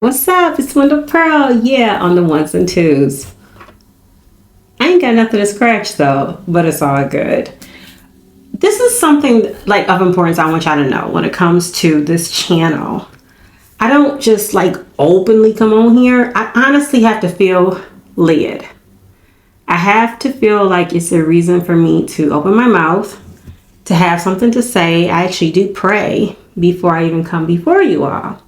What's up? It's Wendell Pearl. Yeah, on the ones and twos. I ain't got nothing to scratch though, but it's all good. This is something like of importance I want y'all to know when it comes to this channel. I don't just like openly come on here. I honestly have to feel led. I have to feel like it's a reason for me to open my mouth, to have something to say. I actually do pray before I even come before you all,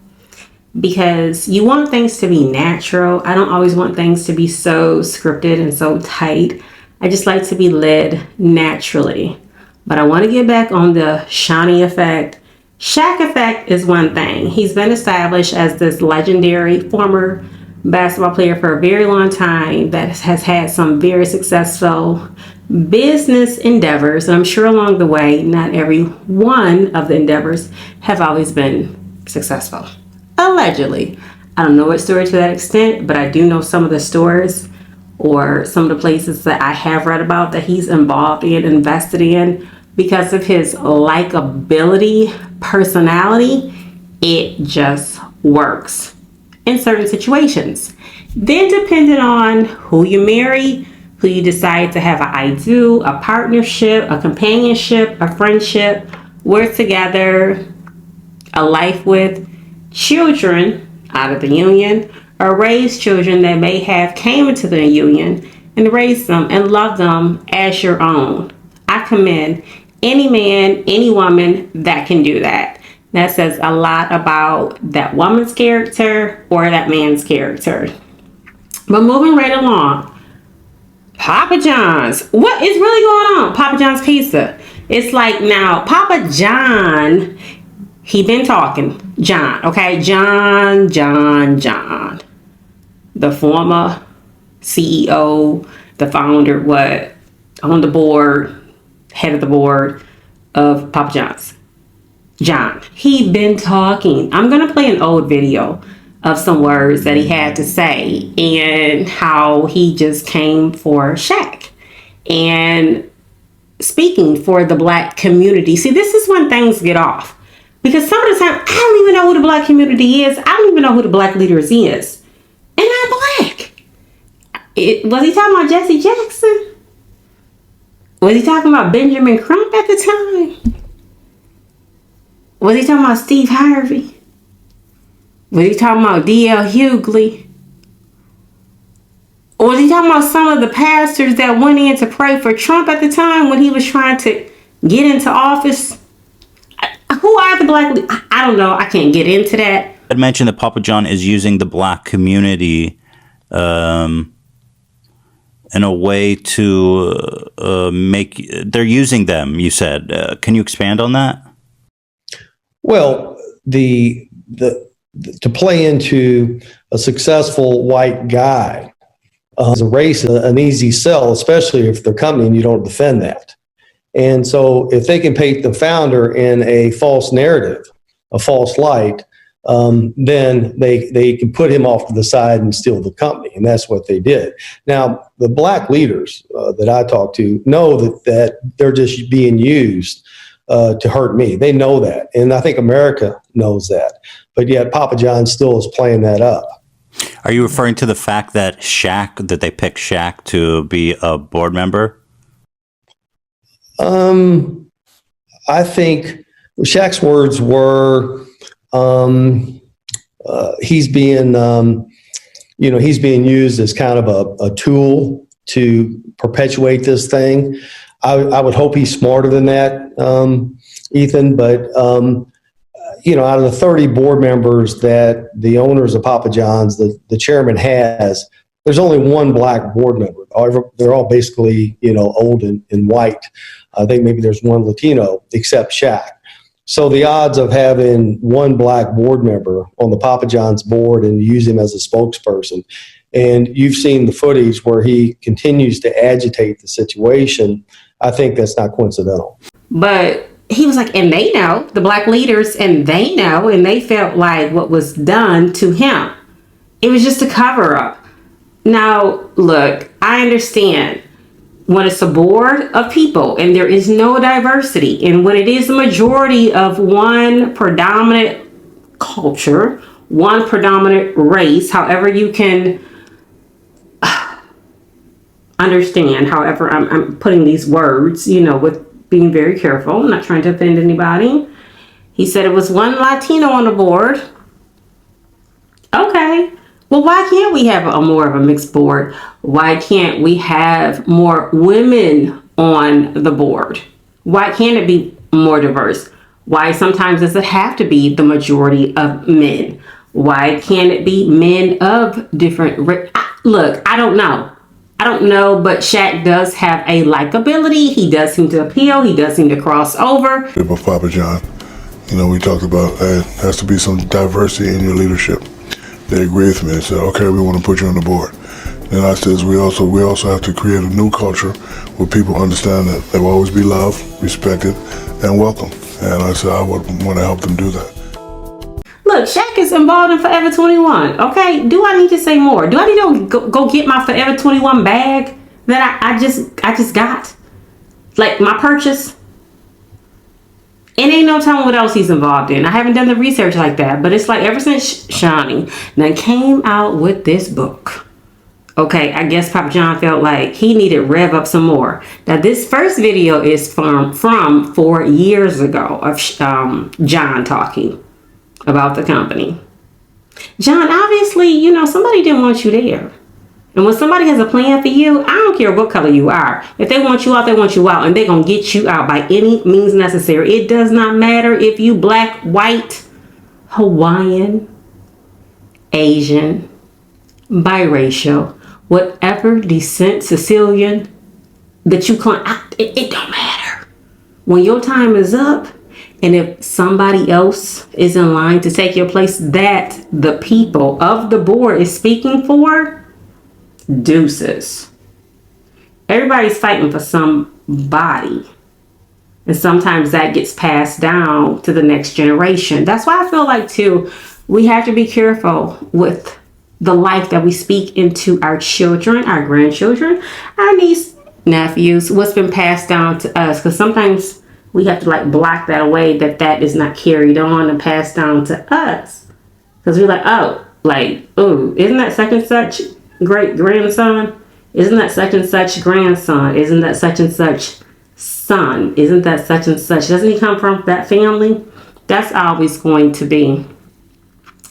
because you want things to be natural. I don't always want things to be so scripted and so tight. I just like to be led naturally. But I want to get back on the Shaunie effect. Shaq effect is one thing. He's been established as this legendary former basketball player for a very long time that has had some very successful business endeavors. And I'm sure along the way, not every one of the endeavors have always been successful. Allegedly. I don't know what story to that extent, but I do know some of the stories or some of the places that I have read about that he's involved in, invested in, because of his likability, personality. It just works in certain situations. Then depending on who you marry, who you decide to have an I do, a partnership, a companionship, a friendship, work together, a life with, children out of the union, or raise children that may have came into the union, and raise them and love them as your own. I commend any man, any woman that can do that. That says a lot about that woman's character or that man's character. But moving right along, Papa John's. What is really going on? Papa John's Pizza. It's like now, Papa John, he been talking. John, okay? John. The former CEO, the founder, on the board, head of the board of Papa John's. John, he been talking. I'm going to play an old video of some words that he had to say and how he just came for Shaq and speaking for the black community. See, this is when things get off. Because some of the time, I don't even know who the black community is. I don't even know who the black leaders is. And I'm black. Was he talking about Jesse Jackson? Was he talking about Benjamin Crump at the time? Was he talking about Steve Harvey? Was he talking about D.L. Hughley? Or was he talking about some of the pastors that went in to pray for Trump at the time when he was trying to get into office? Who are the black? I don't know. I can't get into that. I'd mentioned that Papa John is using the black community in a way to they're using them, you said. Can you expand on that? Well, to play into a successful white guy is a race, an easy sell, especially if they're coming and you don't defend that. And so if they can paint the founder in a false narrative, a false light, then they can put him off to the side and steal the company. And that's what they did. Now, the black leaders that I talk to know that they're just being used to hurt me. They know that. And I think America knows that. But yet Papa John still is playing that up. Are you referring to the fact that they picked Shaq to be a board member? I think Shaq's words were, he's being used as kind of a tool to perpetuate this thing. I would hope he's smarter than that, Ethan, but, out of the 30 board members that the owners of Papa John's, the chairman has, there's only one black board member. They're all basically, old and white. I think maybe there's one Latino, except Shaq. So the odds of having one black board member on the Papa John's board and use him as a spokesperson, and you've seen the footage where he continues to agitate the situation, I think that's not coincidental. But he was like, and they know, the black leaders, and they know, and they felt like what was done to him, it was just a cover up. Now, look, I understand when it's a board of people and there is no diversity, and when it is the majority of one predominant culture, one predominant race, however you can understand, however I'm putting these words, with being very careful. I'm not trying to offend anybody. He said it was one Latino on the board. Okay. Well, why can't we have a more of a mixed board? Why can't we have more women on the board? Why can't it be more diverse? Why sometimes does it have to be the majority of men? Why can't it be men of different look, I don't know. But Shaq does have a likability. He does seem to appeal. He does seem to cross over. With Papa John, we talked about there has to be some diversity in your leadership. They agreed with me. They said, okay, we want to put you on the board. And I said, we also have to create a new culture where people understand that there will always be loved, respected, and welcome. And I said, I would want to help them do that. Look, Shaq is involved in Forever 21. Okay, do I need to say more? Do I need to go get my Forever 21 bag that I just got? Like my purchase? And ain't no telling what else he's involved in. I haven't done the research like that, but it's like ever since Shaunie then came out with this book. Okay, I guess Papa John felt like he needed to rev up some more. Now, this first video is from 4 years ago of John talking about the company. John, obviously, somebody didn't want you there. And when somebody has a plan for you, I don't care what color you are. If they want you out, they want you out. And they're going to get you out by any means necessary. It does not matter if you black, white, Hawaiian, Asian, biracial, whatever descent, Sicilian that you claim. It don't matter. When your time is up, and if somebody else is in line to take your place that the people of the board is speaking for, deuces. Everybody's fighting for somebody. And sometimes that gets passed down to the next generation. That's why I feel like, too, we have to be careful with the life that we speak into our children, our grandchildren, our niece, nephews, what's been passed down to us. Because sometimes we have to block that away, that is not carried on and passed down to us. Because we're like, isn't that such and such great grandson? Isn't that such and such grandson? Isn't that such and such son? Isn't that such and such? Doesn't he come from that family? That's always going to be.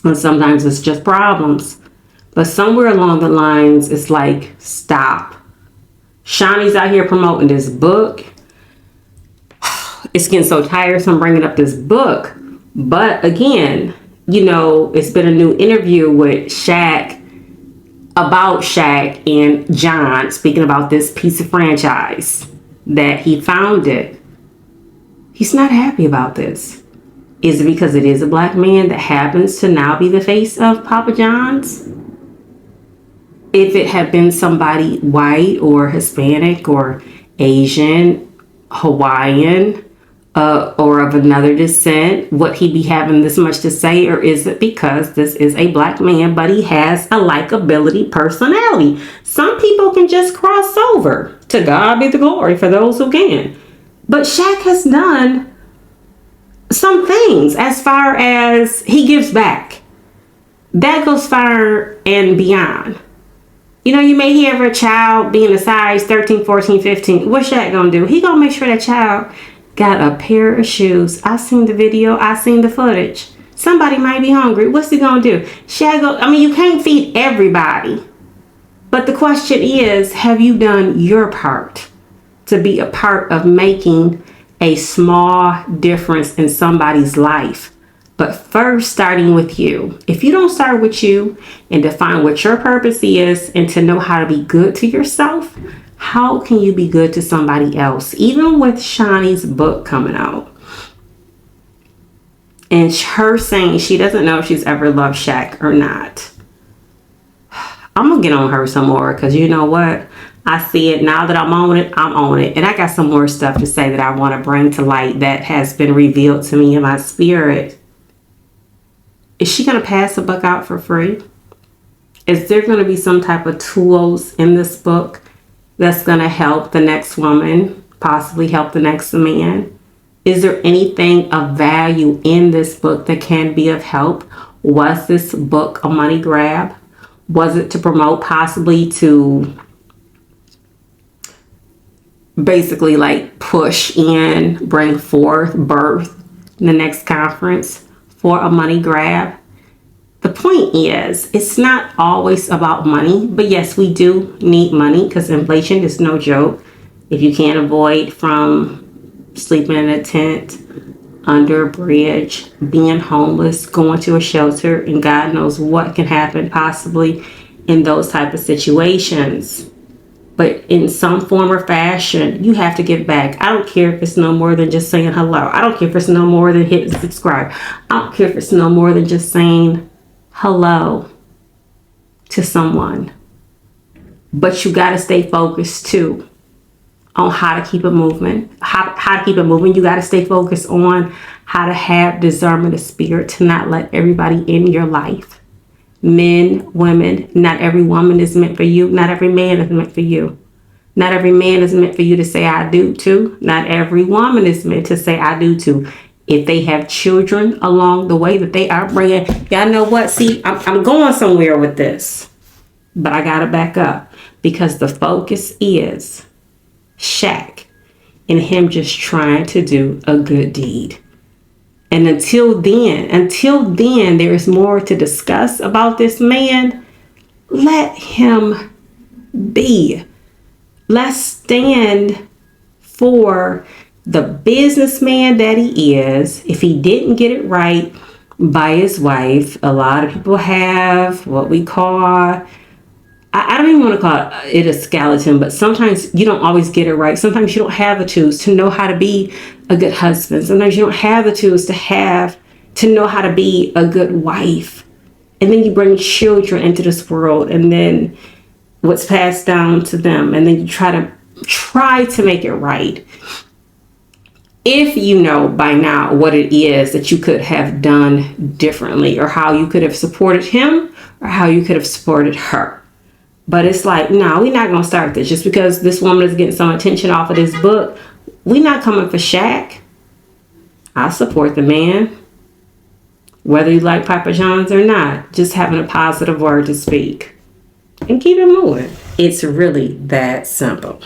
And sometimes it's just problems. But somewhere along the lines, it's like, stop. Shaunie's out here promoting this book. It's getting so tiresome bringing up this book. But again, it's been a new interview with Shaq about Shaq and John speaking about this piece of franchise that he founded. He's not happy about this. Is it because it is a black man that happens to now be the face of Papa John's? If it had been somebody white or Hispanic or Asian, Hawaiian, or of another descent, would he be having this much to say? Or is it because this is a black man, but he has a likability personality? Some people can just cross over. To God be the glory for those who can. But Shaq has done some things as far as he gives back. That goes far and beyond. You may hear of a child being a size 13, 14, 15. What's Shaq gonna do? He gonna make sure that child got a pair of shoes. I seen the video. I seen the footage. Somebody might be hungry. What's he gonna do? Shaq, you can't feed everybody. But the question is, have you done your part to be a part of making a small difference in somebody's life? But first, starting with you. If you don't start with you and define what your purpose is and to know how to be good to yourself, how can you be good to somebody else? Even with Shaunie's book coming out and her saying she doesn't know if she's ever loved Shaq or not. I'm going to get on her some more because you know what? I see it now that I'm on it. And I got some more stuff to say that I want to bring to light that has been revealed to me in my spirit. Is she going to pass the book out for free? Is there going to be some type of tools in this book that's going to help the next woman, possibly help the next man? Is there anything of value in this book that can be of help? Was this book a money grab? Was it to promote, possibly to basically like push in, bring forth, birth the next conference for a money grab? The point is, it's not always about money, but yes, we do need money because inflation is no joke. If you can't avoid from sleeping in a tent, under a bridge, being homeless, going to a shelter, and God knows what can happen possibly in those type of situations. But in some form or fashion, you have to give back. I don't care if it's no more than just saying hello. I don't care if it's no more than hitting subscribe. I don't care if it's no more than just saying hello to someone. But you got to stay focused too on how to keep it moving. How to keep it moving. You got to stay focused on how to have discernment of spirit to not let everybody in your life. Men, women, not every woman is meant for you. Not every man is meant for you. Not every man is meant for you to say I do to. Not every woman is meant to say I do to. If they have children along the way that they are bringing, y'all know what? See, I'm going somewhere with this, but I got to back up because the focus is Shaq and him just trying to do a good deed. And until then, there is more to discuss about this man. Let him be. Let's stand for the businessman that he is. If he didn't get it right by his wife, a lot of people have what we call, I don't even want to call it a skeleton, but sometimes you don't always get it right. Sometimes you don't have the tools to know how to be a good husband. Sometimes you don't have the tools to know how to be a good wife. And then you bring children into this world, and then what's passed down to them, and then you try to make it right. If you know by now what it is that you could have done differently, or how you could have supported him, or how you could have supported her. But it's like, no, we're not going to start this. Just because this woman is getting some attention off of this book, we're not coming for Shaq. I support the man, whether you like Papa John's or not. Just having a positive word to speak. And keep it moving. It's really that simple.